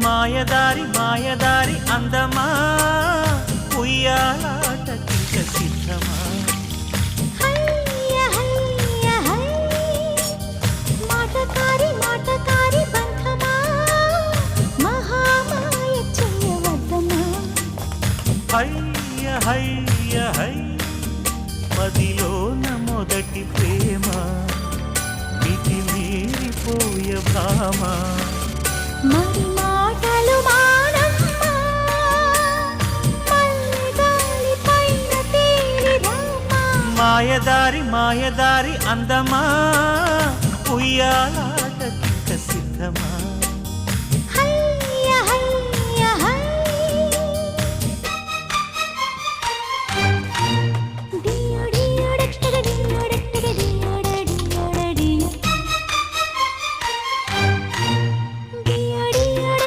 మాయదారి మాయదారి అందమా ఉయ్యాలాట కింక సిద్ధమా హయ్య హయ్య హయ్య మాటకారి మాటకారి బంధమా మహామాయ చేయవద్దమా హయ్య హయ్య హయ్య మదిలోన మొదటి ప్రేమ మితి మీరిపోయ భామ మరి మాటలు మానమ్మా మల్లెగాలి పైన తేలి రామా మాయదారి మాయదారి అందమా ఉయ్యాల